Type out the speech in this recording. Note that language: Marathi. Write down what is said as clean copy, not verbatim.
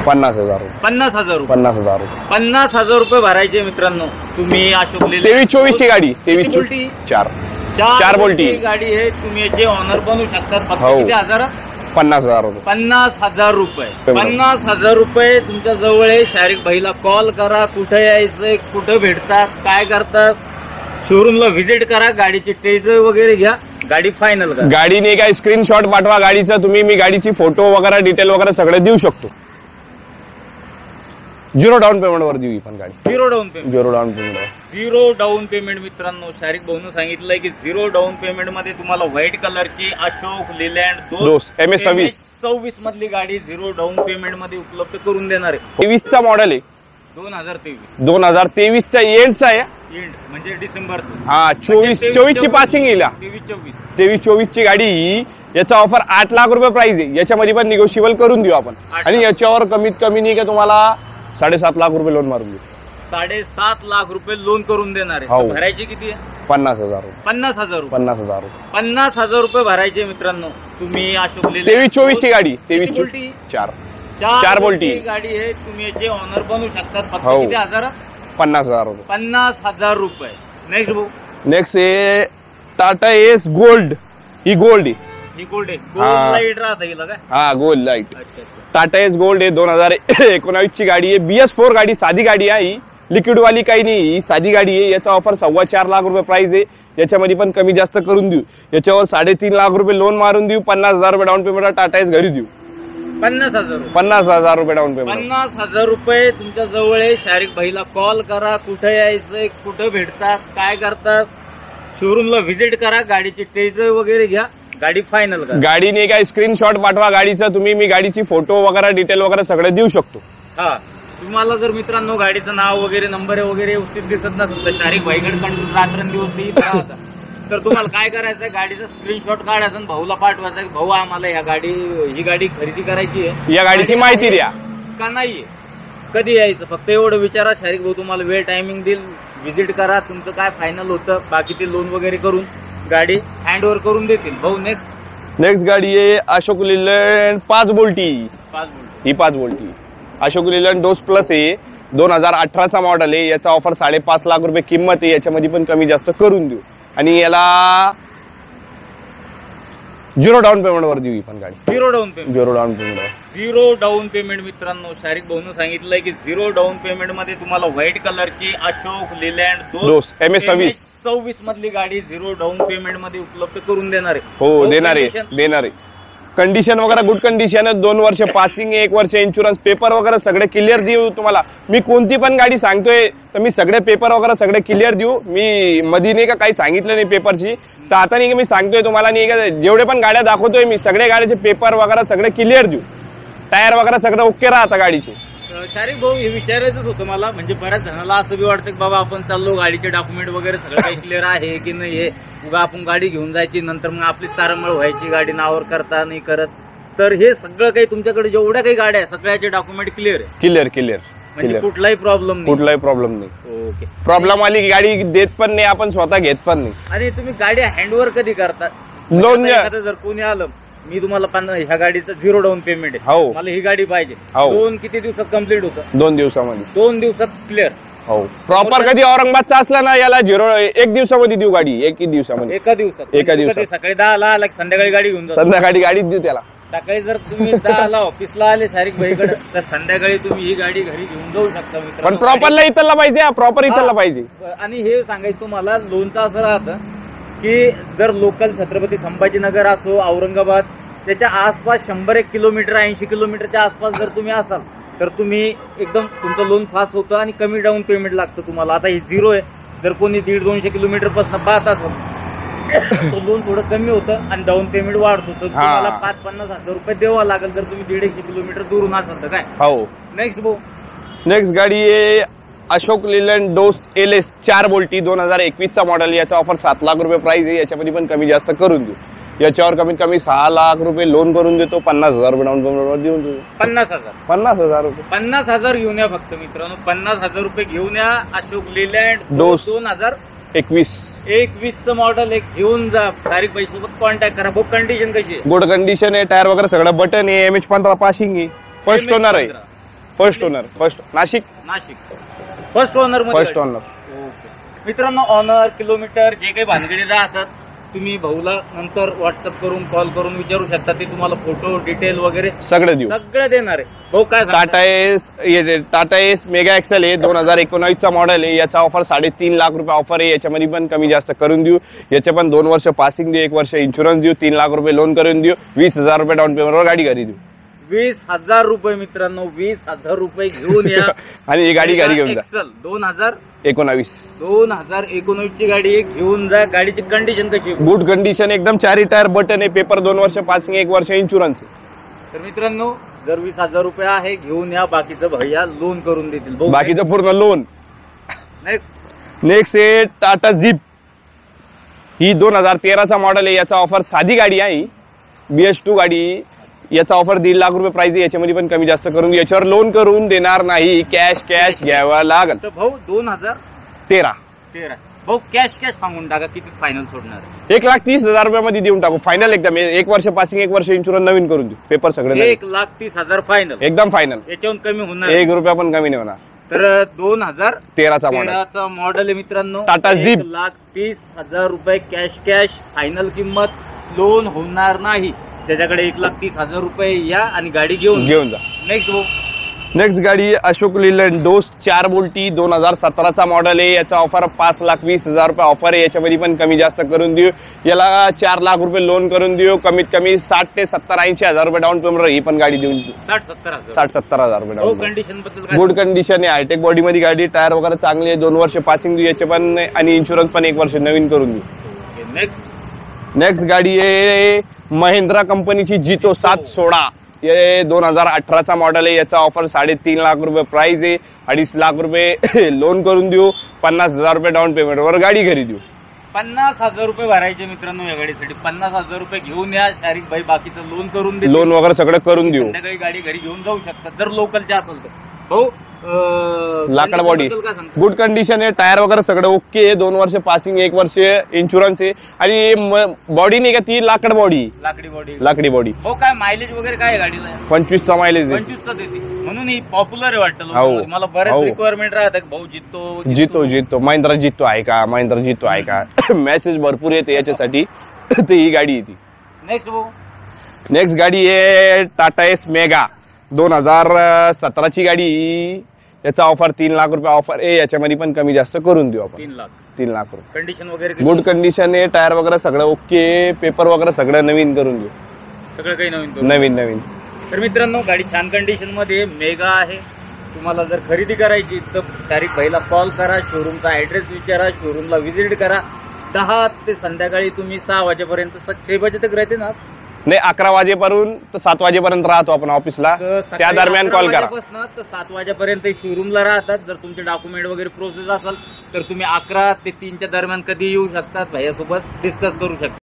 50,000 रुपये. 50,000 रुपये. 50,000 रुपये. 50,000 रुपये भरायचे मित्रांनो. तुम्ही अशोक लेलँड 23-24 ची गाडी. 23 4 बोल्टी गाडी आहे. तुम्ही याचे ऑनर बनवू शकतात. फक्त हो. किती हजार? 50,000 रुपये. 50,000 रुपये. 50,000 रुपये तुमच्या जवळ आहे. शारीक भाईला कॉल करा. कुठे यायचंय, कुठे भेटतात, काय करतात, शोरूमला व्हिजिट करा, गाडीची टेस्ट ड्राइव्ह वगैरे घ्या, गाडी फायनल करा. गाडीने काय स्क्रीनशॉट पाठवा गाडीचा. तुम्ही मी गाडीची फोटो वगैरे डिटेल वगैरे सगळं देऊ शकतो. 0 डाऊन पेमेंट वर देऊ ही पण गाडी. 0 down payment. 0 down payment. 0 down payment मित्रांनो. शारीक भाऊनं सांगितलंय की 0 डाऊन पेमेंट मध्ये तुम्हाला व्हाईट कलरची अशोक लेलँड दोस्त MS 26 मधली गाडी 0 डाऊन पेमेंट मध्ये उपलब्ध करून देणार आहे. 23 चा मॉडेल आहे. 2023 चा एंडचा आहे. एंड म्हणजे डिसेंबरचं. हा 24 ची पासिंग येईल. 23-24 ची गाडी ही. याचा ऑफर 8 लाख रुपये प्राइस आहे. याच्यामध्ये पण निगोशिएबल करून देऊ आपण. आणि याच्यावर कमीत कमी नाही का तुम्हाला 7.5 लाख रुपये लोन मारून देऊ. 7.5 लाख रुपये लोन करून देणार आहे. भरायची किती आहे? 50,000 रुपये. 50,000 रुपये. 50,000 रुपये. 50,000 रुपये भरायचे मित्रांनो. तुम्ही अशोक लेलँड 23-24 ची गाडी. 4 बोल्टी गाडी आहे. तुम्ही याचे ऑनर बनवू शकतात. फक्त हो. किती हजार? 50,000 रुपये. 50,000 रुपये. नेक्स्ट भाऊ. नेक्स्ट आहे टाटा एस गोल्ड. ही गोल्ड आहे. ही गोल्ड आहे. गोल्ड लाईट राहता येईल का? हा गोल्ड लाईट. अच्छा. टाटा एस गोल्ड आहे. 2019 ची गाडी आहे. BS4 गाडी. साधी गाडी आहे ही. लिक्विड वाली काही नाही. ही साधी गाडी आहे. याचा ऑफर 4.25 लाख रुपये प्राइस आहे. याच्यामध्ये पण कमी जास्त करून देऊ. याच्यावर 3.5 लाख रुपये लोन मारून देऊ. 50,000 रुपये डाऊन पेमेंट टाटा एस घरी देऊ. 50,000 रुपये डाऊन पेमेंट. 50,000 रुपये तुमच्या जवळ आहे. शारीक भाईला कॉल करा. कुठे यायचंय, कुठे भेटतात, काय करतात, शोरूमला व्हिजिट करा, गाडीची टेस्ट ड्राइव्ह वगैरे घ्या, गाडी फायनल करा. गाडीने काय स्क्रीनशॉट पाठवा गाडीचा. तुम्ही मी गाडीची फोटो वगैरे डिटेल वगैरे सगळं देऊ शकतो. हा. तुम्हाला जर मित्रांनो गाडीचं नाव वगैरे नंबर वगैरे व्यवस्थित दिसत नसेल तर शारीक भाईकडे रात्रंदिवस देत राहता. तर तुम्हाला काय करायचं? गाडीचा स्क्रीनशॉट काढायचा आणि भाऊला पाठवायचा की भाऊ आम्हाला ही गाडी खरेदी करायची आहे. या गाडीची माहिती द्या का नाहीये, कधी यायचं, फक्त एवढं विचारा. शारीक भाऊ तुम्हाला वेळ टायमिंग देईल. व्हिजिट करा. तुमचं काय फायनल होतं बाकी ते लोन वगैरे करून गाडी हँड ओव्हर करून देतील. भाऊ नेक्स्ट गाडी आहे अशोक लेलँड 5 बोल्टी. ही 5 बोल्टी अशोक लेलँड डोस प्लस आहे. 2018 चा मॉडेल आहे. याचा ऑफर 5.5 लाख रुपये किंमत आहे. याच्यामध्ये पण कमी जास्त करून देऊ. आणि याला 0 डाऊन पेमेंट वर देऊ ही पण गाडी. 0 down payment. 0 down payment. 0 down payment मित्रांनो. शारीक भाऊनं सांगितलंय की 0 डाऊन पेमेंट मध्ये तुम्हाला व्हाईट कलरची अशोक लेलँड दोस्त MS 26 मधली गाडी 0 डाऊन पेमेंट मध्ये उपलब्ध करून देणार आहे. हो देणार आहे. कंडिशन वगैरे गुड कंडिशन आहे. 2 वर्ष पासिंग, 1 वर्ष इन्शुरन्स, पेपर वगैरे सगळे क्लिअर देऊ तुम्हाला. मी कोणती पण गाडी सांगतोय तर मी सगळे पेपर वगैरे सगळे क्लिअर देऊ. मी मध्ये नाही का काही सांगितलं नाही पेपरची. तर आता नाही का मी सांगतोय तुम्हाला नाही का जेवढे पण गाड्या दाखवतोय मी सगळे गाड्याचे पेपर वगैरे सगळे क्लिअर देऊ. टायर वगैरे सगळं ओके राहतं गाडीचे. शारीक भाऊ हे विचारायचंच होतं मला. म्हणजे बऱ्याच जणाला असं बी वाटतं की बाबा आपण चाललो गाडीचे डॉक्युमेंट वगैरे सगळं काही क्लिअर आहे की नाही आहे. उगा आपण गाडी घेऊन जायची नंतर मग आपलीच तारंबळ व्हायची गाडी नावावर करता नाही करत. तर हे सगळं काही तुमच्याकडे जेवढ्या काही गाड्या आहे सगळ्याचे डॉक्युमेंट क्लिअर आहे. क्लिअर म्हणजे कुठलाही प्रॉब्लेम नाही. ओके. प्रॉब्लेम आली की गाडी देत पण नाही आपण, स्वतः घेत पण नाही. आणि तुम्ही गाडी हँडओव्हर कधी करता? लोन जर कोणी आलं मी तुम्हाला ह्या गाडीचं 0 डाऊन पेमेंट आहे, हो मला ही गाडी पाहिजे, लोन किती दिवसात कम्प्लीट होतं? 2 दिवसामध्ये. 2 दिवसात क्लिअर. हो. प्रॉपर कधी औरंगाबादचा असला ना याला 1 दिवसामध्ये देऊ गाडी. 1 दिवसामध्ये. एका दिवसात. सकाळी 10ला आला संध्याकाळी गाडी घेऊन जा. संध्याकाळी गाडीच देऊ त्याला. सकाळी जर तुम्ही 10ला ऑफिसला आले शारीक भाईकडे तर संध्याकाळी तुम्ही ही गाडी घरी घेऊन जाऊ शकता. पण प्रॉपरला इथला पाहिजे. प्रॉपर इथला पाहिजे. आणि हे सांगायचं तुम्हाला लोनचं असं राहतं की जर लोकल छत्रपती संभाजीनगर असो, औरंगाबाद त्याच्या आसपास 100-1 किलोमीटर 80 किलोमीटरच्या आसपास जर तुम्ही असाल तर तुम्ही एकदम तुमचं लोन फास्ट होतं आणि कमी डाऊन पेमेंट लागतं तुम्हाला. आता हे 0 आहे. जर कोणी 150-200 किलोमीटर पासून पाहत असेल तो लोन थोडं कमी होतं आणि डाऊन पेमेंट वाढत होतं. तुम्हाला 50-50 हजार रुपये द्यावा लागेल जर तुम्ही 150 किलोमीटर दूरून असाल तर काय. हो. नेक्स्ट गाडी आहे अशोक लेलँड डोस्ट LS 4 बोल्टी 2021 चा मॉडेल. याचा ऑफर 7 लाख रुपये प्राइस आहे. याच्यामध्ये पण कमी जास्त करून देऊ. याच्यावर कमीत कमी 6 लाख रुपये लोन करून देतो. 50,000 रुपये डाऊन पेमेंट देऊन देऊ. 50,000 रुपये. 50,000 घेऊन या फक्त मित्रांनो. 50,000 रुपये घेऊन या. अशोक लेलँड डोस्ट 2021 चं मॉडेल एक घेऊन जा. शारीक भाई सोबत कॉन्टॅक्ट करा. बुक कंडिशन कशी आहे? गुड कंडिशन आहे. टायर वगैरे सगळं बटन आहे. MH 15 पासिंग आहे. फर्स्ट ओनर आहे. First owner, first Nashik, first owner first owner. मित्रांनो, ऑनर किलोमीटर जे काही भानगडी राहतात तुम्ही भाऊला नंतर व्हॉट्सअप करून कॉल करून विचारू शकता. ते तुम्हाला फोटो डिटेल वगैरे सगळं देऊ. सगळं देणार आहे. भाऊ काय टाटा एस मेगा एक्सेल आहे, 2019चा मॉडेल आहे. याचा ऑफर 3.5 लाख रुपये ऑफर आहे. याच्यामध्ये पण कमी जास्त करून देऊ. याचे पण 2 वर्ष पासिंग देऊ, 1 वर्ष इन्शुरन्स देऊ, 3 लाख रुपये लोन करून देऊ, 20,000 रुपये डाऊन पेमेंटवर गाडी घरी देऊ. 20,000 रुपये मित्रांनो, 20,000 रुपये घेऊन या आणि ही गाडी घरी घेऊन जा. एक्सेल 2019 ची गाडी घेऊन जा. गाडीची कंडिशन कशी? गुड कंडिशन एकदम. 4 टायर बटन आहे, पेपर 2 वर्ष पासिंग, 1 वर्ष इन्शुरन्स आहे. तर मित्रांनो, जर 20,000 रुपये आहे घेऊन या. बाकीचं भैया लोन करून देतील. बाकीचं पूर्ण लोन. नेक्स्ट आहे टाटा झिप. ही 2013चा मॉडेल आहे. याचा ऑफर साधी गाडी आहे, BS2 गाडी. याचा ऑफर 1.5 लाख रुपये प्राइस आहे. याच्यामध्ये पण कमी जास्त करून, याच्यावर लोन करून देणार नाही, कॅश घ्यावा लागेल. तर भाऊ 2013 भाऊ कॅश सांगून टाका, किती फायनल सोडणार? 1,30,000 रुपयामध्ये देऊन टाकू फायनल. एकदम 1 वर्ष पासिंग, 1 वर्ष इन्शुरन्स नवीन करून देऊ. पेपर सगळे 1,30,000 फायनल, एकदम फायनल. याच्याहून कमी होणार 1 रुपया पण कमी नाही होणार. तर 2013चा मॉडेल आहे मित्रांनो. टाटा झिप 1,30,000 रुपये कॅश फायनल किंमत, लोन होणार नाही. त्याच्याकडे 1,30,000 रुपये या आणि गाडी घेऊन जा. नेक्स्ट गाडी अशोक लीलँड डोस्ट 4 बोल्टी 2017चा मॉडेल आहे. याचा ऑफर 5,20,000 रुपये ऑफर आहे. याच्यामध्ये पण कमी जास्त करून देऊ. याला 4 लाख रुपये लोन करून देऊ. कमीत कमी 60 ते 70-80,000 रुपये डाऊन पेमेंट. ही पण गाडी देऊन देऊ. 60-70,000 रुपये डाऊन. कंडिशन बद्दल गुड कंडिशन आहे, हायटेक बॉडी मध्ये गाडी. टायर वगैरे चांगले आहे, 2 वर्ष पासिंग देऊ याचे पण, आणि इन्शुरन्स पण 1 वर्ष नवीन करून देऊ. नेक्स्ट गाडी आहे महिंद्रा कंपनीची जितो 716. हे 2018चा मॉडेल आहे. याचा ऑफर 3.5 लाख रुपये प्राइस आहे. 2.5 लाख रुपये लोन करून देऊ. 50,000 रुपये डाऊन पेमेंटवर गाडी घरी देऊ. 50,000 रुपये भरायचे मित्रांनो या गाडीसाठी. 50,000 रुपये घेऊन या. शारीक भाई बाकीचं लोन करून दे, लोन वगैरे सगळं करून देऊ. संध्याकाळी गाडी घरी घेऊन जाऊ शकतात जर लोकलचे असेल तर. भाऊ लाकड बॉडी गुड कंडिशन आहे. टायर वगैरे सगळं ओके आहे. 2 वर्ष पासिंग, 1 वर्ष इन्शुरन्स आहे. आणि बॉडी नाही का ती लाकड बॉडी, लाकडी बॉडी. हो काय मायलेज वगैरे काय गाडीला? 25चा मायलेज, 25चा देते. म्हणून ही पॉप्युलर आहे वाटतं. मला बरेच रिक्वायरमेंट राहतात भाऊ. जितो महिंद्रा जितो आहे का, महिंद्रा जितो आहे का, मेसेज भरपूर येते याच्यासाठी. तर ही गाडी येते. नेक्स्ट गाडी आहे टाटा एस मेगा 2017ची गाडी. याचा ऑफर 3 लाख रुपये ऑफर आहे. याच्यामध्ये पण कमी जास्त करून देऊ आपण. 3 लाख रुपये. कंडिशन वगैरे गुड कंडिशन आहे. टायर वगैरे सगळं ओके. पेपर वगैरे सगळं नवीन करून देऊ. सगळं काही नवीन. तर मित्रांनो, गाडी छान कंडिशन मध्ये मेगा आहे. तुम्हाला जर खरेदी करायची तर तारीख भाईला कॉल करा, शोरूमचा ऍड्रेस विचारा, शोरूमला व्हिजिट करा. 10 ते संध्याकाळी तुम्ही 6 वाजेपर्यंत 6 वाजे तक राहते ना? नाही, 11 वाजेपर्यंत तर 7 वाजेपर्यंत राहतो आपण ऑफिसला. त्या दरम्यान कॉल करा. 7 वाजेपर्यंत शोरूमला राहतात. जर तुमचे डॉक्युमेंट वगैरे प्रोसेस असेल तर तुम्ही 11 ते 3च्या दरम्यान कधी येऊ शकतात. भाईयासोबत डिस्कस करू शकता.